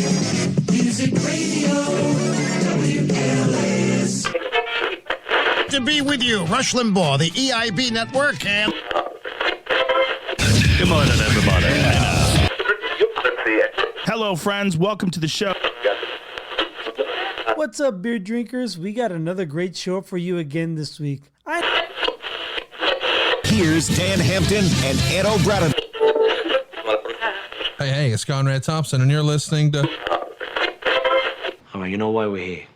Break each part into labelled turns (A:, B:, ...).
A: Music Radio, WLAS.
B: To be with you, Rush Limbaugh, the EIB Network, and...
C: Good morning, everybody. Hello, friends. Welcome to the show.
D: What's up, beer drinkers? We got another great show for you again this week.
E: Here's Dan Hampton and Ed O'Brien.
F: Hey, it's Conrad Thompson, and you're listening to...
G: All right, you know why we're here.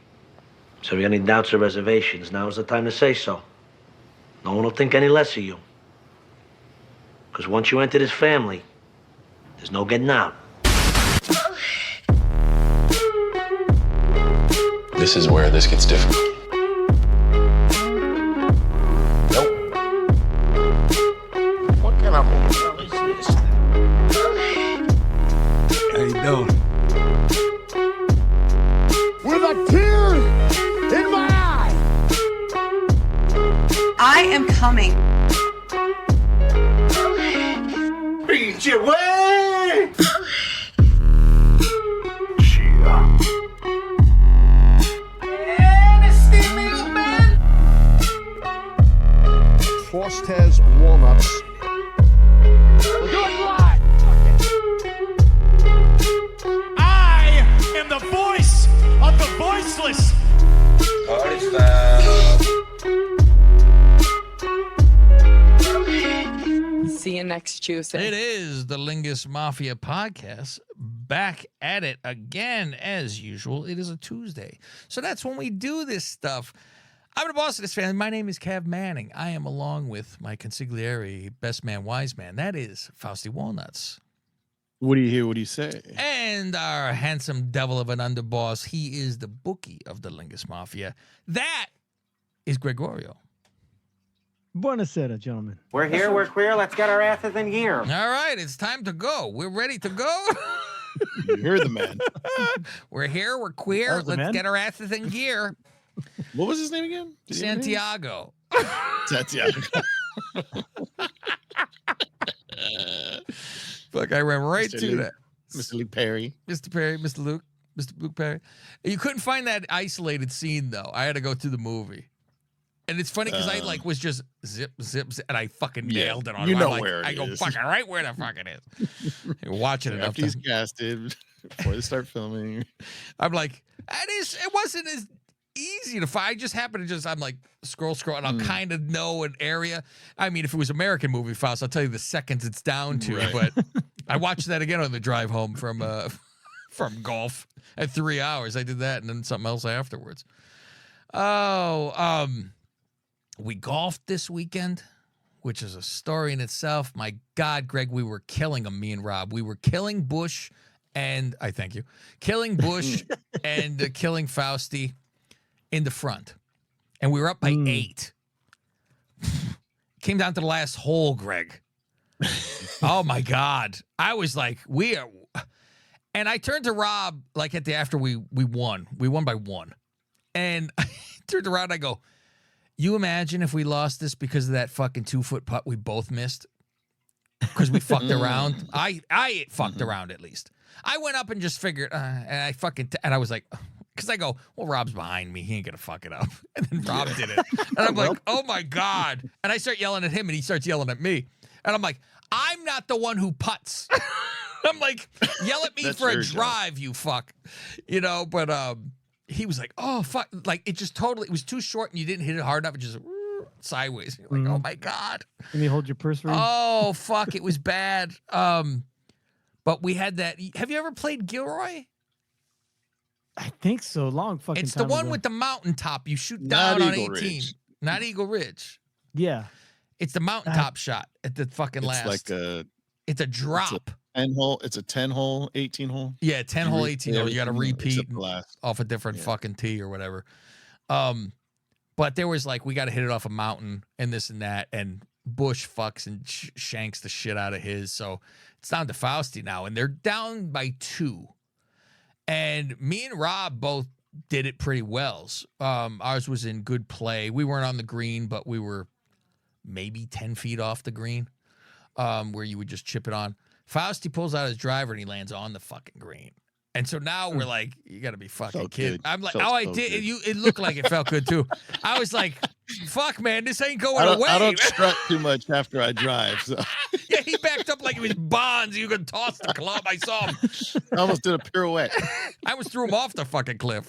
G: So if you got any doubts or reservations, now's the time to say so. No one will think any less of you. Because once you enter this family, there's no getting out.
H: This is where this gets difficult.
B: Nope. What kind of hotel is this?
E: How you doing?
A: With a tear in my eye.
I: I am coming.
A: Beat your way.
E: Frost has walnuts.
A: We're doing live. I am the voice of the voiceless.
I: See you next Tuesday.
J: It is the Lingus Mafia podcast, back at it again as usual. It is a Tuesday, so that's when we do this stuff. I'm the boss of this family. My name is Cav Manning. I am along with my consigliere, best man, wise man. That is Fausty Walnuts.
C: What do you hear? What do you say?
J: And our handsome devil of an underboss. He is the bookie of the Lingus Mafia. That is Gregorio.
D: Buonasera, gentlemen.
K: We're here, we're queer, let's get our asses in gear.
J: All right, it's time to go. We're ready to go.
C: You heard the man.
J: We're here, we're queer.
D: That was the
J: Let's
D: man?
J: get our asses in gear.
C: What was his name again? Did he have a name?
J: Santiago.
C: Santiago.
J: Fuck, I ran right
C: Mr.
J: to
C: Luke.
J: that.
C: Mr. Luke Perry.
J: Mr. Perry, Mr. Luke Perry. You couldn't find that isolated scene, though. I had to go through the movie. And it's funny because I was just zip, and I fucking nailed it on
C: you
J: it.
C: know
J: I'm
C: where it
J: I go
C: is.
J: fucking right where the fuck it is. Watch it enough
C: After he's
J: time.
C: casted, before they start filming.
J: I'm like, it wasn't as easy to find. I just happened to I'm like, scroll, and I'll kind of know an area. I mean, if it was American movie files, I'll tell you the seconds it's down to.
C: Right.
J: But I watched that again on the drive home from golf at 3 hours. I did that and then something else afterwards. We golfed this weekend, which is a story in itself. My God, Greg, we were killing them, me and Rob. We were killing Bush and I thank you. Killing Bush and killing Fausty in the front. And we were up by 8. Came down to the last hole, Greg. Oh my God. I was like, we are. And I turned to Rob like after we won. We won by 1. And I turned around and I go, you imagine if we lost this because of that fucking 2-foot putt we both missed? Because we fucked around. I fucked around at least. I went up and just figured, and I fucking, and I was like, because I go, well, Rob's behind me. He ain't going to fuck it up. And then Rob did it. And I'm like, oh my God. And I start yelling at him and he starts yelling at me. And I'm like, I'm not the one who putts. I'm like, yell at me for a drive, you fuck. You know, but he was like, oh, fuck. Like, it just totally, it was too short and you didn't hit it hard enough. It just sideways. You're like, oh my God.
D: Let me hold your purse for you.
J: Oh, fuck. It was bad. But we had that. Have you ever played Gilroy?
D: I think so. Long fucking
J: It's
D: time
J: the one
D: ago.
J: with the mountaintop. You shoot
C: Not
J: down on
C: Eagle
J: 18.
C: Ridge.
J: Not Eagle Ridge.
D: Yeah.
J: It's the mountaintop shot at the fucking
C: It's
J: last.
C: like a
J: It's a drop.
C: 10-hole. It's a 10-hole, 18-hole.
J: Yeah, 10 hole, 18 hole. You got to repeat
C: Except the last.
J: off a different fucking tee or whatever. But there was like, we got to hit it off a mountain and this and that. And Bush fucks and shanks the shit out of his. So it's down to Fausty now. And they're down by 2. And me and Rob both did it pretty well. Ours was in good play. We weren't on the green, but we were maybe 10 feet off the green, where you would just chip it on. Fausty pulls out his driver and he lands on the fucking green. And so now we're like, you got to be fucking
C: Felt
J: kidding.
C: good.
J: I'm like,
C: Felt
J: oh, I
C: so
J: did.
C: good.
J: It looked like it felt good too. I was like, fuck, man, this ain't going away.
C: I don't strut too much after I drive. So
J: Yeah, he backed up like it was Bonds. You could toss the club. I saw him.
C: I almost did a pirouette.
J: I almost threw him off the fucking cliff.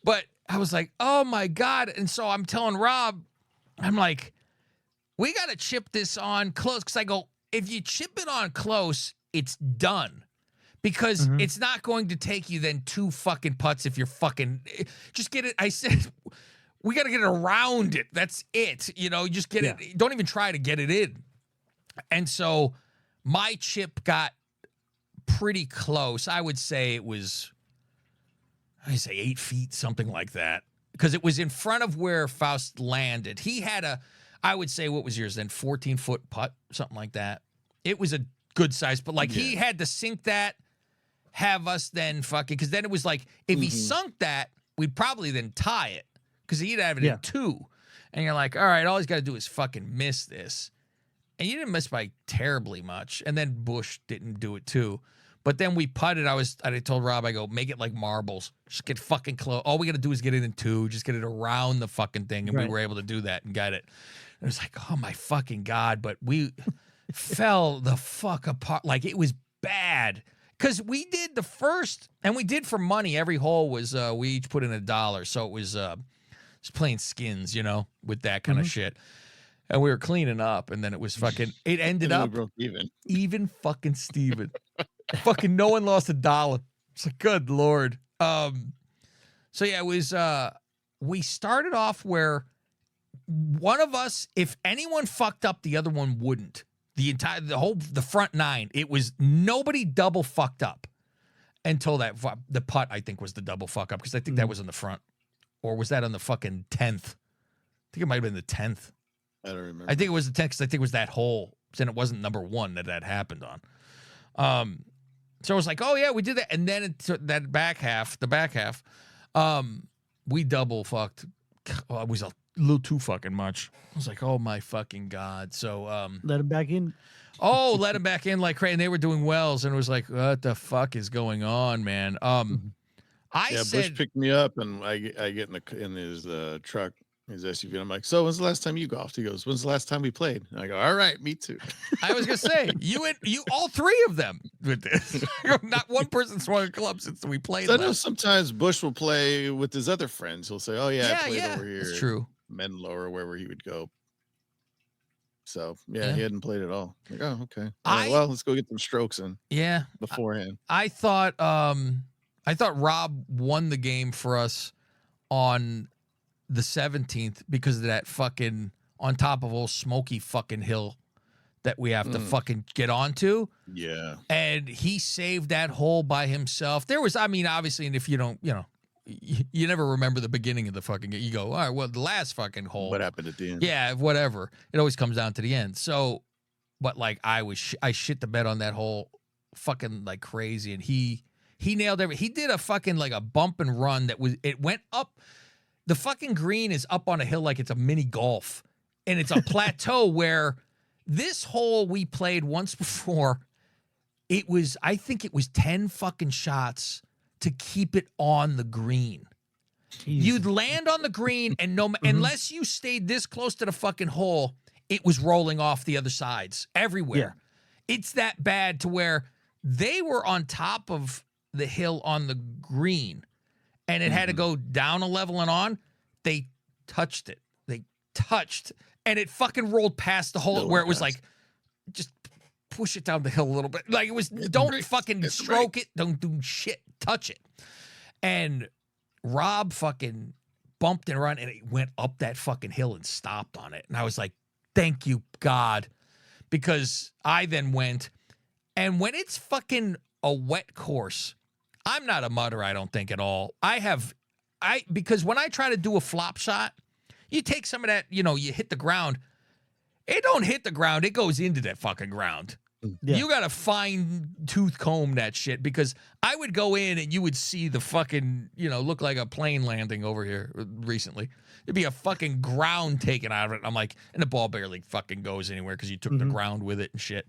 J: But I was like, oh my God. And so I'm telling Rob, I'm like, we got to chip this on close. Because I go, if you chip it on close, it's done. Because it's not going to take you then 2 fucking putts if you're fucking just get it. I said, we got to get it around it. That's it. You know, just get it. Don't even try to get it in. And so my chip got pretty close. I would say it was, I say 8 feet, something like that. Because it was in front of where Faust landed. He had a, I would say, what was yours then? 14-foot putt, something like that. It was a good size, but like he had to sink that, have us then fucking, because then it was like, if he sunk that, we'd probably then tie it. Because he'd have it in 2. And you're like, all right, all he's got to do is fucking miss this. And you didn't miss by terribly much. And then Bush didn't do it too. But then we putted. I told Rob, I go, make it like marbles. Just get fucking close. All we got to do is get it in 2. Just get it around the fucking thing. And we were able to do that and got it. And it was like, oh my fucking God. But we fell the fuck apart. Like it was bad. Because we did the first, and we did for money. Every hole was, we each put in $1. So it was just playing skins, you know, with that kind of shit. And we were cleaning up. And then it was fucking, it ended up
C: broke
J: even fucking Steven. Fucking no one lost $1. It's like, good Lord. So yeah, it was, we started off where one of us, if anyone fucked up, the other one wouldn't. The front 9, it was nobody double fucked up until the putt, I think, was the double fuck up. Because I think that was on the front. Or was that on the fucking 10th? I think it might have been the 10th.
C: I don't remember.
J: I think it was the 10th because I think it was that hole. And it wasn't number 1 that happened on. So I was like, oh yeah, we did that. And then the back half, we double fucked. Well, it was a little too fucking much. I was like, oh my fucking God. So
D: Let him back in.
J: let him back in like crazy. And they were doing wells, and it was like, what the fuck is going on, man? I said,
C: Bush picked me up, and I get in his truck, his SUV. And I'm like, so when's the last time you golfed? He goes, when's the last time we played? And I go, all right, me too.
J: I was gonna say you all 3 of them with this. Not one person swung a club since we played.
C: So I know sometimes Bush will play with his other friends. He'll say, oh yeah, I played over here.
J: It's true.
C: Menlo or wherever he would go. So he hadn't played at all. Like, oh, okay. Well, let's go get some strokes in.
J: Yeah.
C: Beforehand.
J: I thought Rob won the game for us on the 17th because of that fucking on top of old smoky fucking hill that we have to fucking get onto.
C: Yeah.
J: And he saved that hole by himself. There was, I mean, obviously, and if you don't, you know, you never remember the beginning of the fucking game. You go, all right, well, the last fucking hole.
C: What happened at the end?
J: Yeah, whatever. It always comes down to the end. So, but like I shit the bed on that hole fucking like crazy. And he nailed everything. He did a fucking like a bump and run it went up. The fucking green is up on a hill like it's a mini golf. And it's a plateau where this hole we played once before, I think it was 10 fucking shots to keep it on the green. Jesus. You'd land on the green and unless you stayed this close to the fucking hole, it was rolling off the other sides everywhere. Yeah. It's that bad to where they were on top of the hill on the green and it had to go down a level and on. They touched it. And it fucking rolled past the hole where it was like, just push it down the hill a little bit. Like it was, don't fucking stroke it. Don't do shit. Touch it. And Rob fucking bumped and run and it went up that fucking hill and stopped on it. And I was like, thank you, God. Because I then went, and when it's fucking a wet course, I'm not a mudder, I don't think at all. Because when I try to do a flop shot, you take some of that, you know, you hit the ground. It don't hit the ground. It goes into that fucking ground. Yeah. You got to fine tooth comb that shit because I would go in and you would see the fucking, you know, look like a plane landing over here recently. There'd be a fucking ground taken out of it. I'm like, and the ball barely fucking goes anywhere because you took the ground with it and shit.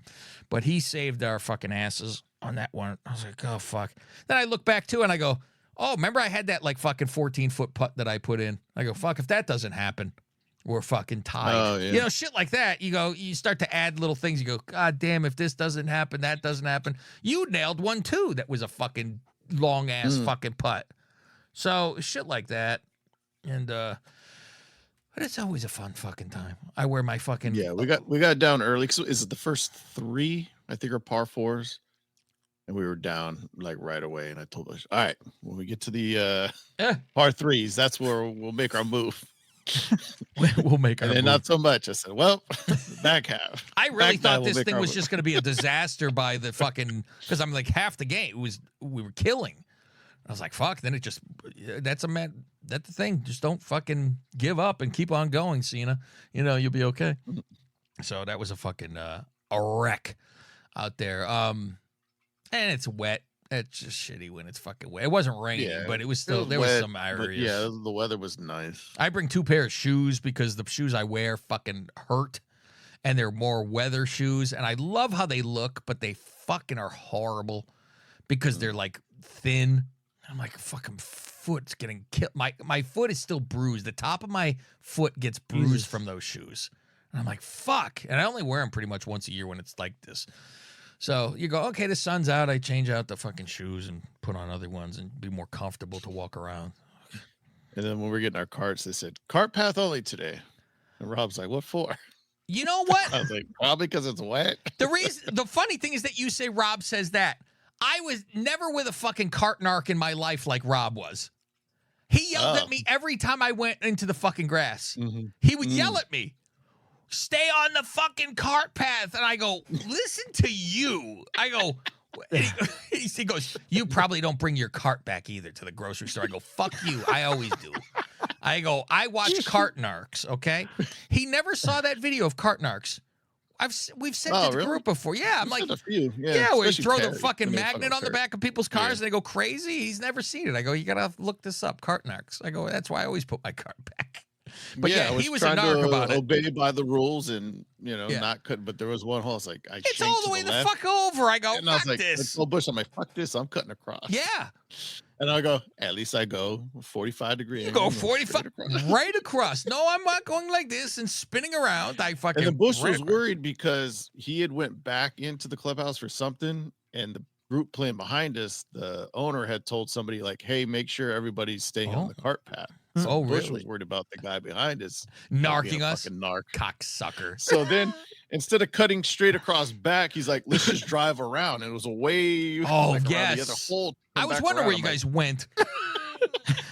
J: But he saved our fucking asses. on that one. I was like, oh, fuck. Then I look back, too, and I go, oh, remember I had that, like, fucking 14-foot putt that I put in? I go, fuck, if that doesn't happen, we're fucking tied.
C: Oh, yeah.
J: You know, shit like that. You start to add little things. You go, God damn, if this doesn't happen, that doesn't happen. You nailed one, too, that was a fucking long-ass fucking putt. So, shit like that. And, but it's always a fun fucking time. I wear my fucking...
C: Yeah, we got down early. So is it the first 3, I think, are par 4s? And we were down, like, right away. And I told us, all right, when we get to the par 3s, that's where we'll make our move.
J: We'll make our
C: and then
J: move.
C: not so much. I said, well, back half.
J: I really
C: Back
J: thought
C: half, we'll
J: this
C: make
J: thing
C: our
J: was
C: move.
J: just going to be a disaster by the fucking... Because I'm like, half the game, we were killing. I was like, fuck. Then it just... That's the thing. Just don't fucking give up and keep on going, Cena. You know, you'll be okay. So that was a fucking a wreck out there. And it's wet. It's just shitty when it's fucking wet. It wasn't raining, but it was still... there was
C: wet,
J: some
C: but
J: areas.
C: yeah, the weather was nice.
J: I bring 2 pairs of shoes because the shoes I wear fucking hurt. And they're more weather shoes. And I love how they look, but they fucking are horrible because they're like thin. I'm like, fucking foot's getting killed. My foot is still bruised. The top of my foot gets bruised from those shoes. And I'm like, fuck. And I only wear them pretty much once a year when it's like this. So you go, okay, the sun's out. I change out the fucking shoes and put on other ones and be more comfortable to walk around.
C: And then when we're getting our carts, they said, cart path only today. And Rob's like, what for?
J: You know what?
C: I was like, probably because it's wet.
J: The funny thing is that you say Rob says that. I was never with a fucking cart narc in my life like Rob was. He yelled at me every time I went into the fucking grass. He would yell at me, stay on the fucking cart path. And I go, listen to you. I go, he goes, you probably don't bring your cart back either to the grocery store. I go, fuck you. I always do. I go, I watch cart narcs, okay? He never saw that video of cart narcs. We've sent it to the group before. Yeah, I'm like,
C: a few.
J: yeah, where you
C: especially
J: throw the
C: Terry,
J: fucking
C: when they
J: magnet
C: fucking
J: on the
C: Terry.
J: back of people's cars and they go crazy. He's never seen it. I go, you gotta look this up, cart narcs. I go, that's why I always put my cart back. But yeah, he was a
C: trying
J: narc
C: to
J: about it.
C: obey by the rules and not cut. But there was one hole. It's like
J: It's all the way the fuck over. I go,
C: and I was
J: fuck
C: like,
J: this.
C: "Full bush." I'm like, "Fuck this!" I'm cutting across.
J: Yeah,
C: and I go, "At least I go 45 degrees."
J: you go 45 right across. No, I'm not going like this and spinning around. I fucking.
C: And the bush
J: ran
C: was
J: across.
C: worried because he had went back into the clubhouse for something, and the group playing behind us, the owner had told somebody like, "Hey, make sure everybody's staying on the cart path." So Bush was worried about the guy behind us
J: narking us,
C: fucking narc,
J: cocksucker.
C: So then, instead of cutting straight across back, he's like, "Let's just drive around." And it was a way.
J: Oh
C: like, around
J: yes,
C: the other hole.
J: I was wondering where you guys went.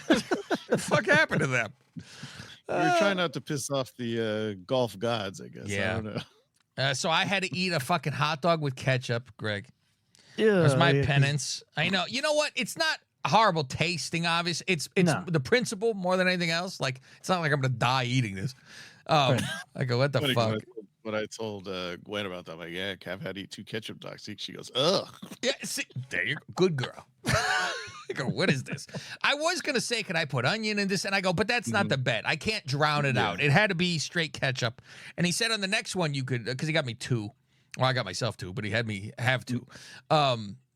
J: The fuck happened to them?
C: We were trying not to piss off the golf gods, I guess.
J: Yeah.
C: I don't know.
J: So I had to eat a fucking hot dog with ketchup, Greg.
D: Yeah,
J: That's my penance. I know. You know what? It's not horrible tasting, obviously. It's
D: No.
J: the principle more than anything else. Like, it's not like I'm gonna die eating this. I go, what the
C: Funny,
J: fuck?
C: When I told Gwen about that, I'm like, yeah, Cav had to eat 2 ketchup dogs. She goes, ugh.
J: Yeah, see, there you go. Good girl. I go, what is this? I was gonna say, could I put onion in this? And I go, but that's not the bet. I can't drown it out. It had to be straight ketchup. And he said on the next one you could, because he got me 2. Well, I got myself 2, but he had me have 2.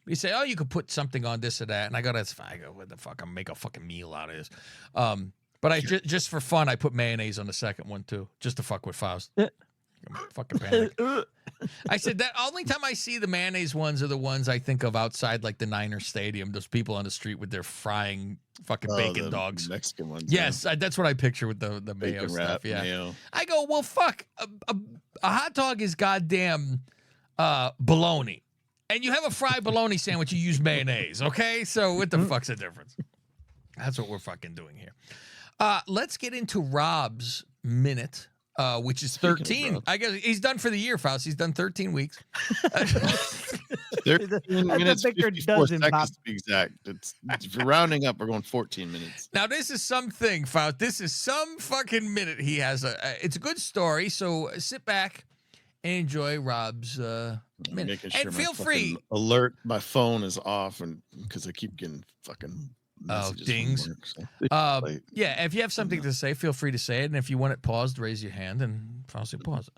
J: He said, oh, you could put something on this or that. And I go, that's fine. I go, what the fuck? I'm gonna make a fucking meal out of this. But I just for fun, I put mayonnaise on the second one too, just to fuck with Faust. Fucking panic. I said that only time I see the mayonnaise ones are the ones I think of outside like the Niner Stadium. Those people on the street with their frying fucking bacon
C: the
J: dogs.
C: Mexican ones.
J: Yes, that's what I picture with the mayo
C: Bacon
J: stuff.
C: wrap,
J: Yeah.
C: mayo.
J: I go, well, fuck. A hot dog is goddamn bologna. And you have a fried bologna sandwich, you use mayonnaise, okay? So what the fuck's the difference? That's what we're fucking doing here. Let's get into Rob's minute, which is 13. I guess he's done for the year, Faust. He's done 13 weeks.
C: 13 minutes,
D: Victor
C: 54
D: dozen, Bob.
C: seconds to be exact. It's if you're rounding up, we're going 14 minutes.
J: Now, this is something, Faust. This is some fucking minute he has. It's a good story, so sit back and enjoy Rob's minute.
C: Making sure
J: And
C: my
J: feel
C: fucking
J: free.
C: alert, my phone is off, and because I keep getting fucking messages from
J: dings.
C: work, so. Like,
J: Yeah, if you have something to say, feel free to say it. And if you want it paused, raise your hand and Faust will pause it.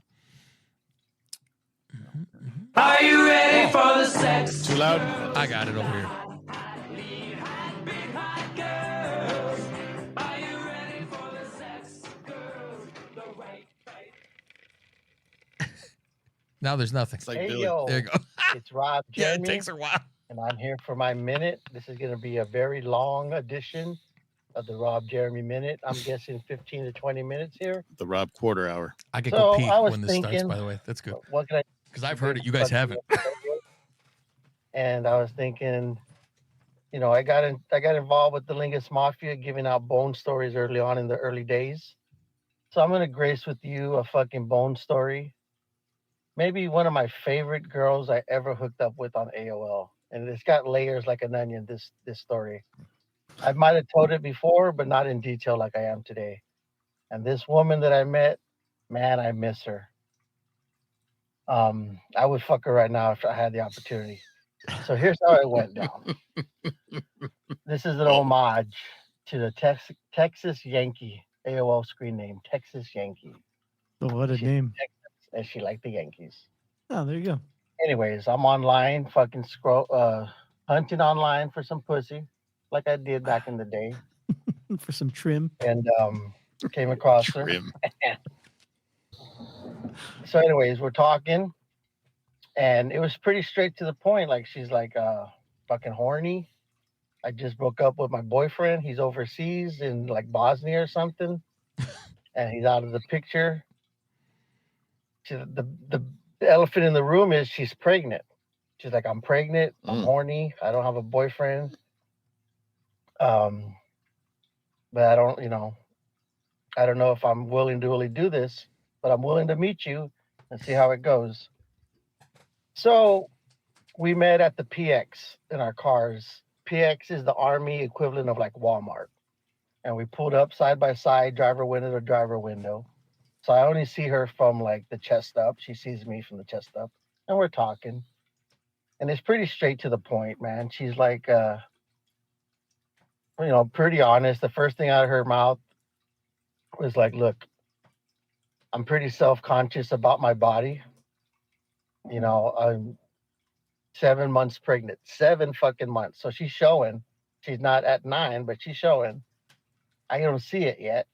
A: Are you ready for the sex?
C: too loud?
J: I got it over here. Now there's nothing.
C: It's like
L: Hey,
C: Billy.
L: yo.
J: There you go.
L: It's Rob
J: Yeah,
L: Jeremy,
J: it takes a while.
L: and I'm here for my minute. This is going to be a very long edition of the Rob Jeremy Minute. I'm guessing 15 to 20 minutes here.
C: The Rob Quarter Hour.
J: I could
L: So,
J: go pee
L: I was
J: when this starts,
L: thinking-
J: by the way. That's good.
L: What can I
J: Because I've heard it. You guys haven't.
L: And I was thinking, you know, I got involved with the Lingus Mafia, giving out bone stories early on in the early days. So I'm gonna grace with you a fucking bone story. Maybe one of my favorite girls I ever hooked up with on AOL, and it's got layers like an onion. This story, I might have told it before, but not in detail like I am today. And this woman that I met, man, I miss her. I would fuck her right now if I had the opportunity. So here's how it went down. This is an homage to the Texas Yankee AOL screen name, Texas Yankee.
D: Oh, what a name.
L: Texas, and she liked the Yankees.
D: Oh, there you go.
L: Anyways, I'm online, fucking hunting online for some pussy, like I did back in the day,
D: For some trim.
L: and came across her.
C: Trim.
L: So anyways, we're talking, and it was pretty straight to the point. Like, she's like fucking horny. I just broke up with my boyfriend. He's overseas in like Bosnia or something, and he's out of the picture. The elephant in the room is she's pregnant. She's like, I'm pregnant. I'm horny. I don't have a boyfriend. But I don't, I don't know if I'm willing to really do this, but I'm willing to meet you and see how it goes. So we met at the PX in our cars. PX is the Army equivalent of like Walmart. And we pulled up side by side, driver window to driver window. So I only see her from like the chest up. She sees me from the chest up. And we're talking. And it's pretty straight to the point, man. She's like, pretty honest. The first thing out of her mouth was like, look, I'm pretty self-conscious about my body. I'm 7 months pregnant, 7 fucking months. So she's showing. She's not at 9, but she's showing. I don't see it yet.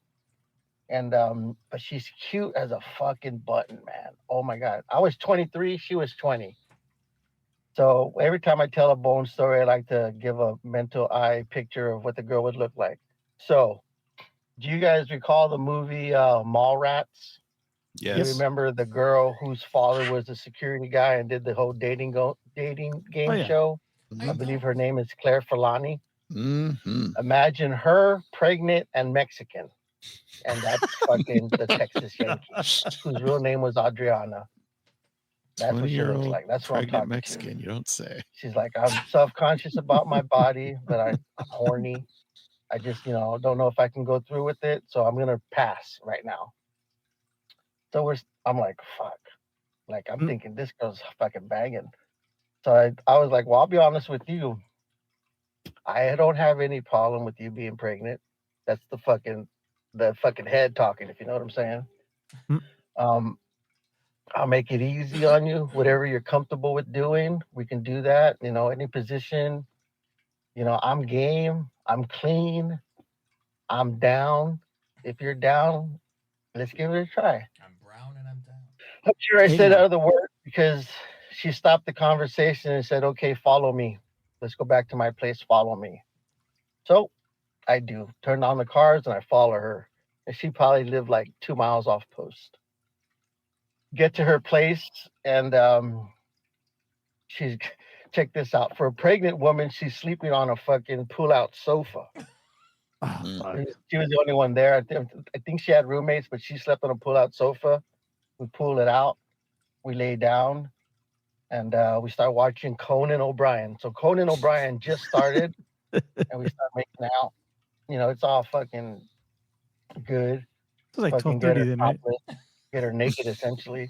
L: And but she's cute as a fucking button, man. Oh my God. I was 23, she was 20. So every time I tell a bone story, I like to give a mental eye picture of what the girl would look like. So do you guys recall the movie Mallrats?
C: Yes.
L: You remember the girl whose father was a security guy and did the whole dating game show? I believe her name is Claire Filani.
C: Mm-hmm.
L: Imagine her pregnant and Mexican. And that's fucking the Texas Yankees, whose real name was Adriana. That's what she looks like. That's what I'm talking
C: Mexican, you don't say.
L: She's like, I'm self-conscious about my body, but I'm horny. I just, don't know if I can go through with it. So I'm going to pass right now. So I'm like, fuck. Like, I'm thinking this girl's fucking banging. So I was like, well, I'll be honest with you. I don't have any problem with you being pregnant. That's the fucking head talking, if you know what I'm saying. I'll make it easy on you. Whatever you're comfortable with doing, we can do that. Any position. I'm game. I'm clean. I'm down. If you're down, let's give it a try.
J: I'm brown and I'm down.
L: I'm sure I said other words because she stopped the conversation and said, okay, follow me. Let's go back to my place. Follow me. So I do. Turn on the cars and I follow her. And she probably lived like 2 miles off post. Get to her place and she's, check this out. For a pregnant woman, she's sleeping on a fucking pull-out sofa. She was the only one there. I think she had roommates, but she slept on a pull-out sofa. We pulled it out. We lay down. And we start watching Conan O'Brien. So Conan O'Brien just started. And we start making out. It's all fucking good.
D: It's like
L: fucking
D: 12:30 then, right?
L: Get her naked, essentially.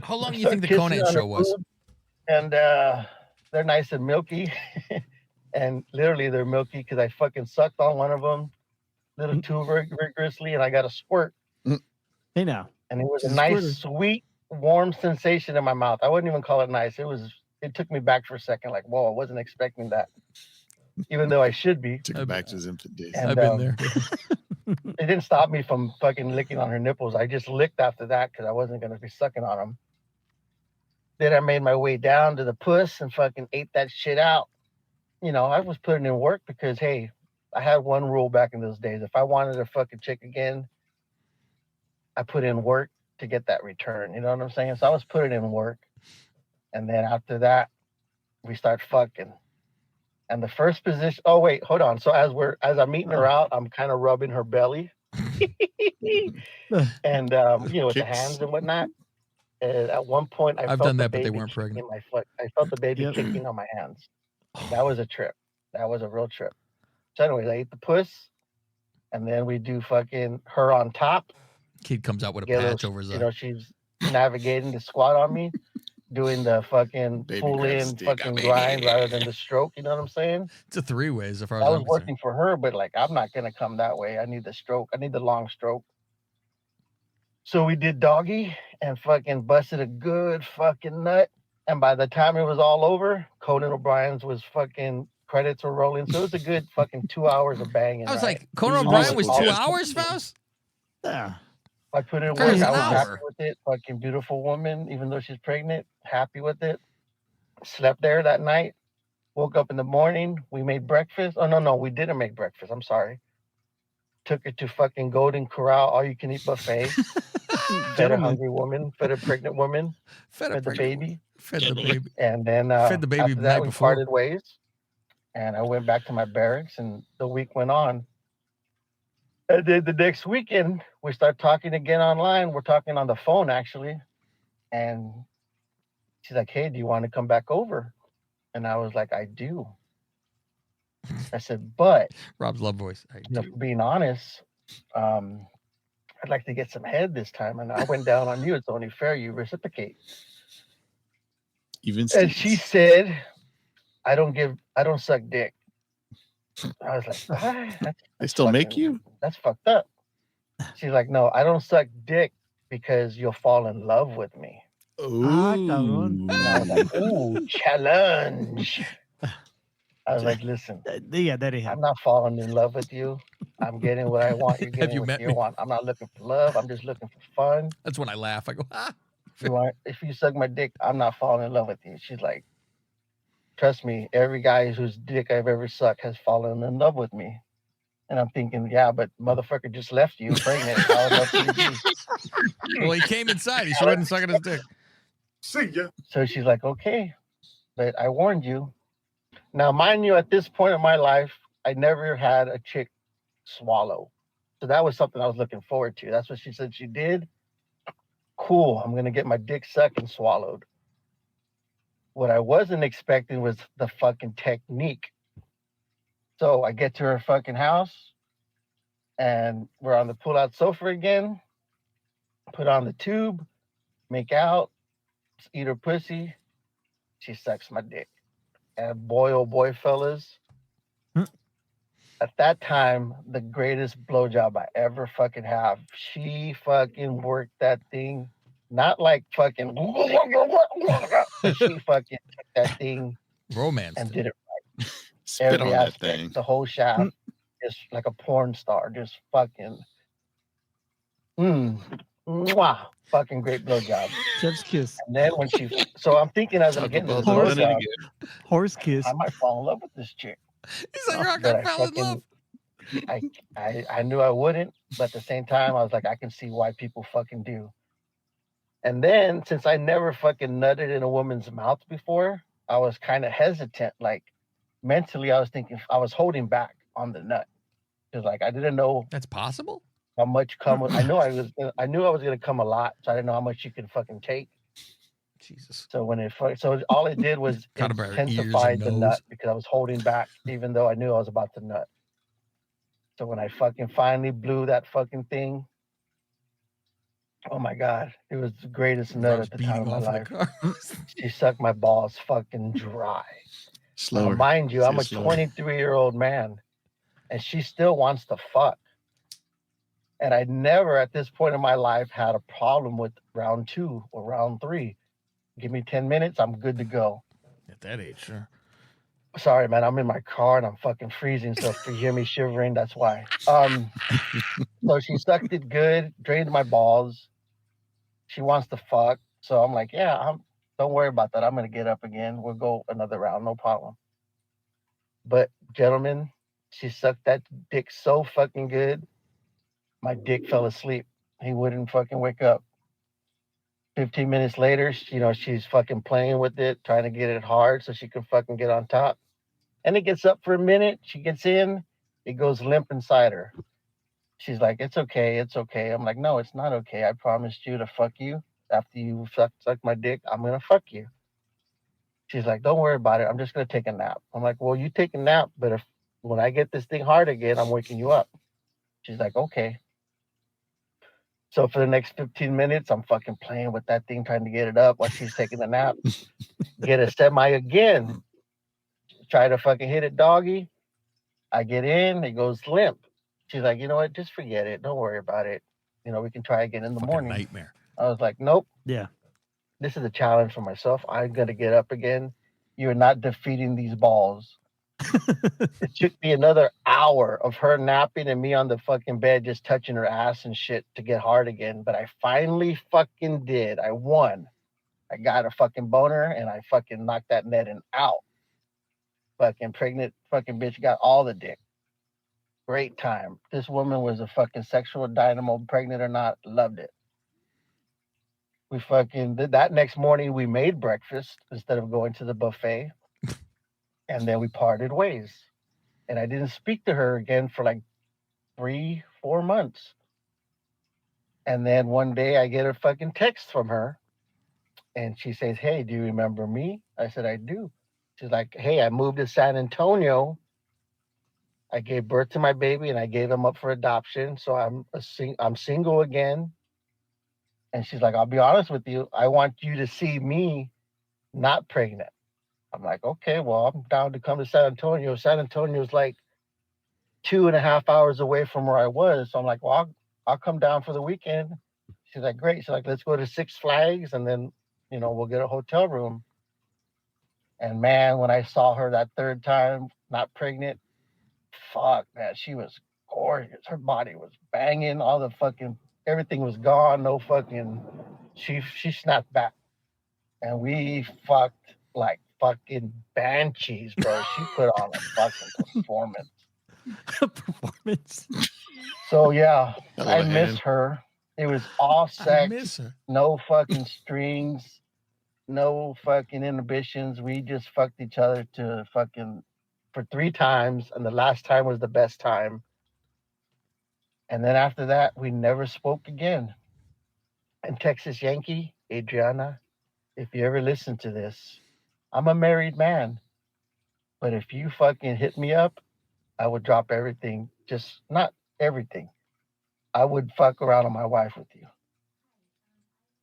J: How long do you think the Conan show was?
L: And they're nice and milky. And literally they're milky because I fucking sucked on one of them a little too rigorously and I got a squirt.
D: Hey now.
L: And it was a nice, sweet, warm sensation in my mouth. I wouldn't even call it nice. It was it took me back for a second. Like, whoa, I wasn't expecting that, even though I should be.
C: Took him back to his infant days.
L: And,
J: I've been there.
L: It didn't stop me from fucking licking on her nipples. I just licked after that because I wasn't gonna be sucking on them. Then I made my way down to the puss and fucking ate that shit out. You know, I was putting in work because, hey, I had one rule back in those days. If I wanted a fucking chick again, I put in work to get that return. You know what I'm saying? So I was putting in work. And then after that, we start fucking. And the first position, oh wait, hold on. So as I'm eating her out, I'm kind of rubbing her belly. And you know, with the hands and whatnot. And at one point I
J: I've
L: felt
J: done
L: the
J: that, but they
L: baby
J: weren't
L: kicking
J: pregnant.
L: my foot. I felt the baby kicking on my hands. That was a trip. That was a real trip. So anyways, I ate the puss, and then we do fucking her on top.
J: Kid comes out with a
L: Get
J: patch
L: her-
J: over his
L: You
J: eye.
L: know, she's navigating the squat on me, doing the fucking
C: Baby
L: pull
C: grabs
L: in
C: dick.
L: fucking grind rather than the stroke. You know what I'm saying?
J: It's a 3-way as far as
L: That
J: I'm
L: was
J: concerned.
L: working for her, but like I'm not gonna come that way. I need the stroke. I need the long stroke. So we did doggy and fucking busted a good fucking nut. And by the time it was all over, Conan O'Brien's was fucking credits were rolling. So it was a good fucking 2 hours of banging.
J: I was
L: right?
J: like, Conan
C: It was
J: O'Brien was
C: multiple
J: 2
C: days.
J: hours, Faust?
E: Yeah.
L: I put in work.
J: Crazy
L: I was happy
J: hour.
L: with it. Fucking beautiful woman, even though she's pregnant, happy with it. Slept there that night. Woke up in the morning. We made breakfast. Oh no, we didn't make breakfast. I'm sorry. Took her to fucking Golden Corral, all you can eat buffet. Fed a hungry woman, fed a pregnant woman,
J: Fed,
L: fed the baby,
J: Fed the baby.
L: and then
J: Fed the baby
L: after
J: the
L: that
J: night
L: we
J: before.
L: parted ways. And I went back to my barracks, and the week went on. And then the next weekend, we start talking again online. We're talking on the phone, actually. And she's like, hey, do you want to come back over? And I was like, I do. I said, but,
J: Rob's love voice. I
L: you know,
J: do.
L: for being honest, I'd like to get some head this time. And I went down on you. It's only fair you reciprocate.
C: Even
L: And she said, I don't suck dick. I was like, what?
C: they still make
L: fucking-
C: you?
L: That's fucked up. She's like, no, I don't suck dick because you'll fall in love with me.
E: cabrón.
L: And I was like, ooh, challenge. I was like, listen,
E: Diga, Daddy.
L: I'm not falling in love with you. I'm getting what I want. You're getting
J: you
L: what
J: met
L: you
J: me?
L: want. I'm not looking for love. I'm just looking for fun.
J: That's when I laugh. I go, ah.
L: If you suck my dick, I'm not falling in love with you. She's like, trust me, every guy whose dick I've ever sucked has fallen in love with me. And I'm thinking, yeah, but motherfucker just left you pregnant. How in love could he be?
J: Well, he came inside. He started sucking his dick.
A: See ya.
L: So she's like, okay, but I warned you. Now, mind you, at this point in my life, I never had a chick swallow. So that was something I was looking forward to. That's what she said she did. Cool. I'm going to get my dick sucked and swallowed. What I wasn't expecting was the fucking technique. So I get to her fucking house and we're on the pull-out sofa again. Put on the tube, make out, eat her pussy. She sucks my dick. And boy, oh boy, fellas, at that time, the greatest blowjob I ever fucking have. She fucking worked that thing, not like fucking, but she fucking took that thing
J: Romance.
L: and did it
C: Spit
L: every
C: on that
L: aspect,
C: thing.
L: the whole shaft, just like a porn star, just fucking, mwah, fucking great blowjob.
E: Chef's kiss.
L: And then when she, so I'm thinking as I'm
C: Talk
L: getting this
C: about the
L: blowjob,
E: Horse kiss.
L: I might fall in love with this chick.
J: He's like, Rock,
L: But
J: I fell in love.
L: I knew I wouldn't, but at the same time, I was like, I can see why people fucking do. And then since I never fucking nutted in a woman's mouth before, I was kind of hesitant. Like mentally, I was thinking I was holding back on the nut because like I didn't know
J: That's possible?
L: how much cum. I knew I was gonna come a lot, so I didn't know how much you can fucking take.
J: Jesus.
L: So when so all it did was
J: Caught about her ears
L: intensify
J: and
L: the
J: nose.
L: nut because I was holding back, even though I knew I was about to nut. So when I fucking finally blew that fucking thing, oh my god, it was the greatest nut
J: Rob's
L: at the time of
J: beating
L: my
J: off in
L: life.
J: the car.
L: She sucked my balls fucking dry.
C: Slower.
L: Now, mind you,
C: Say
L: I'm a
C: slower.
L: 23-year-old man, and she still wants to fuck. And I never, at this point in my life, had a problem with round 2 or round 3. Give me 10 minutes, I'm good to go.
J: At that age, sure.
L: Sorry, man. I'm in my car and I'm fucking freezing. So if you hear me shivering, that's why. So she sucked it good, drained my balls. She wants to fuck. So I'm like, yeah, don't worry about that. I'm going to get up again. We'll go another round. No problem. But gentlemen, she sucked that dick so fucking good. My dick fell asleep. He wouldn't fucking wake up. 15 minutes later, she's fucking playing with it, trying to get it hard so she can fucking get on top. And it gets up for a minute. She gets in. It goes limp inside her. She's like, it's okay. It's okay. I'm like, no, it's not okay. I promised you to fuck you. After you suck my dick, I'm going to fuck you. She's like, don't worry about it. I'm just going to take a nap. I'm like, well, you take a nap, but when I get this thing hard again, I'm waking you up. She's like, okay. So for the next 15 minutes, I'm fucking playing with that thing, trying to get it up while she's taking a nap. Get a semi again. Try to fucking hit it doggy. I get in, it goes limp. She's like, you know what? Just forget it. Don't worry about it. We can try again in the morning.
J: Nightmare.
L: I was like, nope.
E: Yeah.
L: This is a challenge for myself. I'm going to get up again. You're not defeating these balls. It took me another hour of her napping and me on the fucking bed just touching her ass and shit to get hard again. But I finally fucking did. I won. I got a fucking boner and I fucking knocked that netting out. Fucking pregnant fucking bitch got all the dick. Great time. This woman was a fucking sexual dynamo, pregnant or not, loved it. We fucking did that next morning. We made breakfast instead of going to the buffet. And then we parted ways. And I didn't speak to her again for like 3-4 months. And then one day I get a fucking text from her. And she says, hey, do you remember me? I said, I do. She's like, hey, I moved to San Antonio. I gave birth to my baby and I gave him up for adoption. So I'm single again. And she's like, I'll be honest with you. I want you to see me not pregnant. I'm like, okay, well, I'm down to come to San Antonio. San Antonio is like 2.5 hours away from where I was. So I'm like, well, I'll come down for the weekend. She's like, great. She's like, let's go to Six Flags and then, we'll get a hotel room. And man, when I saw her that third time, not pregnant, fuck, man, she was gorgeous. Her body was banging. All the fucking, everything was gone. No fucking, she snapped back. And we fucked like fucking banshees, bro. She put on a fucking performance. So yeah, I miss her. It was all sex, no fucking strings, no fucking inhibitions. We just fucked each other to fucking for 3 times, and the last time was the best time. And then after that, we never spoke again. And Texas Yankee, Adriana, if you ever listen to this, I'm a married man. But if you fucking hit me up, I would drop everything. Just not everything. I would fuck around on my wife with you.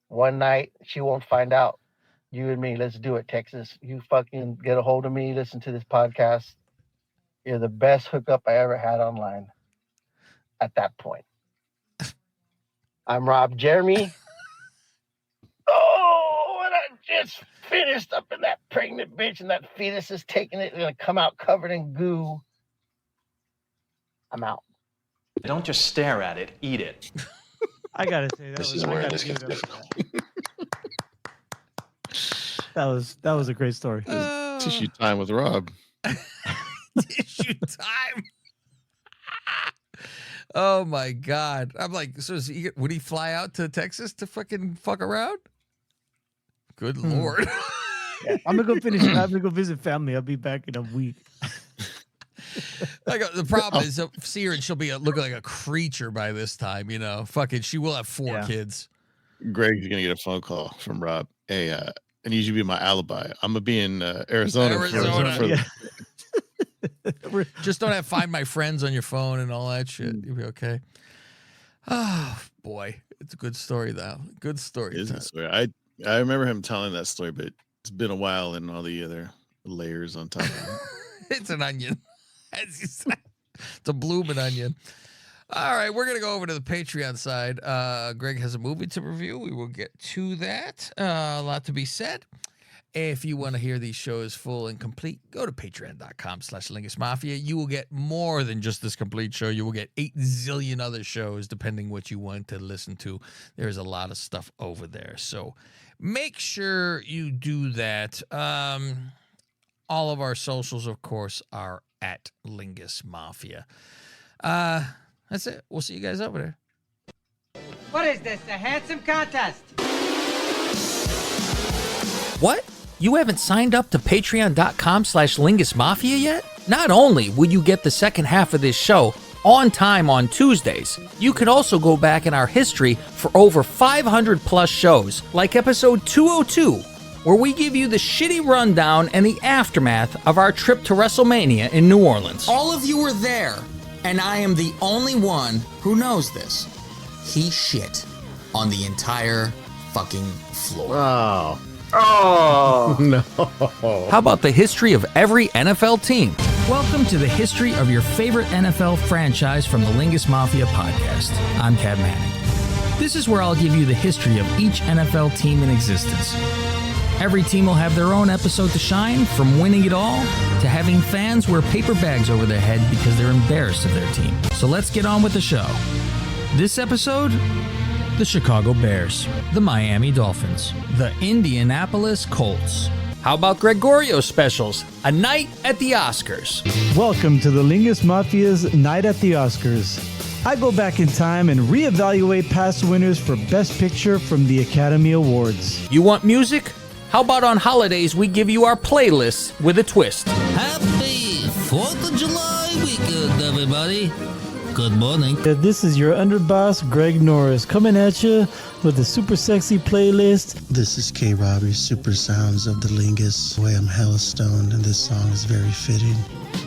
L: One night, she won't find out. You and me, let's do it, Texas. You fucking get a hold of me, listen to this podcast. You're the best hookup I ever had online at that point. I'm Rob Jeremy. Oh, and I just finished up in that pregnant bitch, and that fetus is taking it. It's going to come out covered in goo. I'm out.
M: Don't just stare at it, eat it.
E: I gotta say
H: This is where this gets difficult.
E: That was a great story.
C: Tissue time with Rob.
J: Tissue time. Oh my God. I'm like, so would he fly out to Texas to fucking fuck around? Good Lord.
E: I'm gonna go finish. I'm gonna go visit family. I'll be back in a week.
J: Like the problem is, see her and she'll be looking like a creature by this time. Fucking, she will have 4 kids.
C: Greg's gonna get a phone call from Rob. Hey, I need you to be my alibi. I'm gonna be in Arizona.
J: Just don't find my friends on your phone and all that shit. You'll be okay. Oh boy, it's a good story though. Good story.
C: It is a story. I remember him telling that story, but it's been a while and all the other layers on top of it.
J: It's an onion, as you said. It's a blooming onion. All right, we're gonna go over to the Patreon side. Greg has a movie to review. We will get to that. A lot to be said. If you want to hear these shows full and complete, go to patreon.com/LingusMafia. You will get more than just this complete show. You will get 8 zillion other shows, depending what you want to listen to. There's a lot of stuff over there. So make sure you do that. All of our socials, of course, are at Lingus Mafia. That's it. We'll see you guys over there.
K: What is this, a handsome contest?
J: What? You haven't signed up to patreon.com/LingusMafia yet? Not only will you get the second half of this show on time on Tuesdays, you can also go back in our history for over 500 plus shows, like episode 202, where we give you the shitty rundown and the aftermath of our trip to WrestleMania in New Orleans. All of you were there, and I am the only one who knows this. He shit on the entire fucking floor.
L: Oh no.
J: How about the history of every NFL team? Welcome to the history of your favorite NFL franchise from the Lingus Mafia podcast. I'm Cab Manning. This is where I'll give you the history of each NFL team in existence. Every team will have their own episode to shine, from winning it all to having fans wear paper bags over their head because they're embarrassed of their team. So let's get on with the show. This episode, the Chicago Bears, the Miami Dolphins, the Indianapolis Colts. How about Gregorio specials? A night at the Oscars.
E: Welcome to the Lingus Mafia's Night at the Oscars. I go back in time and reevaluate past winners for Best Picture from the Academy Awards.
J: You want music? How about on holidays we give you our playlists with a twist?
N: Happy 4th of July weekend, everybody. Good morning.
E: This is your underboss, Greg Norris, coming at you with a super sexy playlist.
O: This is K. Robbie, Super Sounds of the Lingus. The way I'm hella stoned, and this song is very fitting.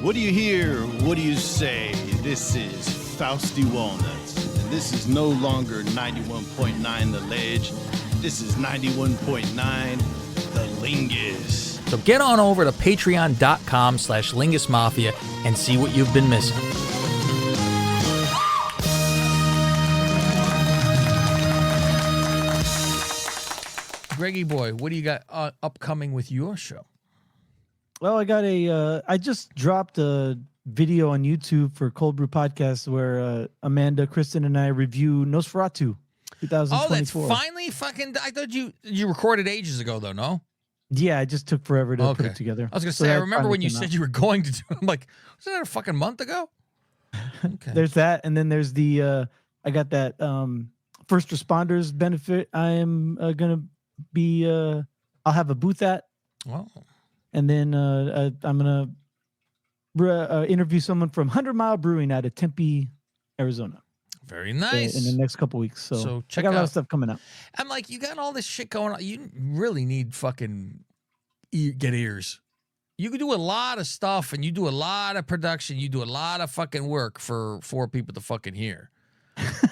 P: What do you hear? What do you say? This is Fausty Walnuts. And this is no longer 91.9 The Ledge. This is 91.9 The Lingus.
J: So get on over to patreon.com/LingusMafia and see what you've been missing. Greggy boy, what do you got upcoming with your show?
E: Well, I just dropped a video on YouTube for Cold Brew Podcast where Amanda, Kristen, and I review Nosferatu 2024.
J: Oh, that's finally fucking. I thought you recorded ages ago, though, no?
E: Yeah, it just took forever to put it together.
J: I was going to say, I remember when you said you were going to do it. I'm like, was that a fucking month ago? Okay.
E: There's that. And then there's the, I got that first responders benefit. I am going to be, I'll have a booth at.
J: Wow.
E: And then I'm going to interview someone from 100 Mile Brewing out of Tempe, Arizona.
J: Very nice.
E: In the next couple weeks. So
J: check
E: I got
J: out
E: a lot of stuff coming out.
J: I'm like, you got all this shit going on. You really need fucking get ears. You can do a lot of stuff and you do a lot of production. You do a lot of fucking work for people to fucking hear.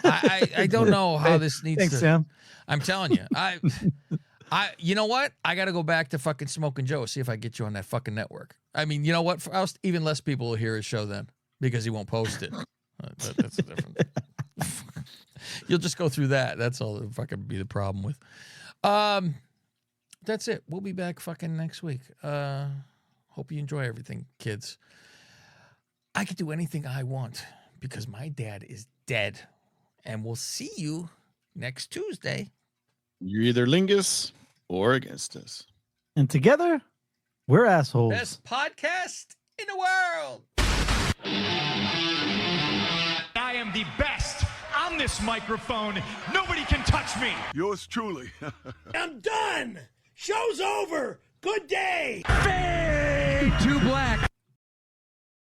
J: I don't know how this needs
E: Thanks,
J: to.
E: Sam.
J: I'm telling you, you know what? I got to go back to fucking Smoking Joe, see if I get you on that fucking network. I mean, you know what? Even less people will hear his show then because he won't post it. That's a different. You'll just go through that. That's all that fucking be the problem with. That's it. We'll be back fucking next week. Hope you enjoy everything, kids. I could do anything I want because my dad is dead. And we'll see you next Tuesday.
C: You're either Lingus or against us.
E: And together, we're assholes.
J: Best podcast in the world.
A: I am the best on this microphone. Nobody can touch me.
P: Yours truly.
A: I'm done. Show's over. Good day.
J: Fade to black.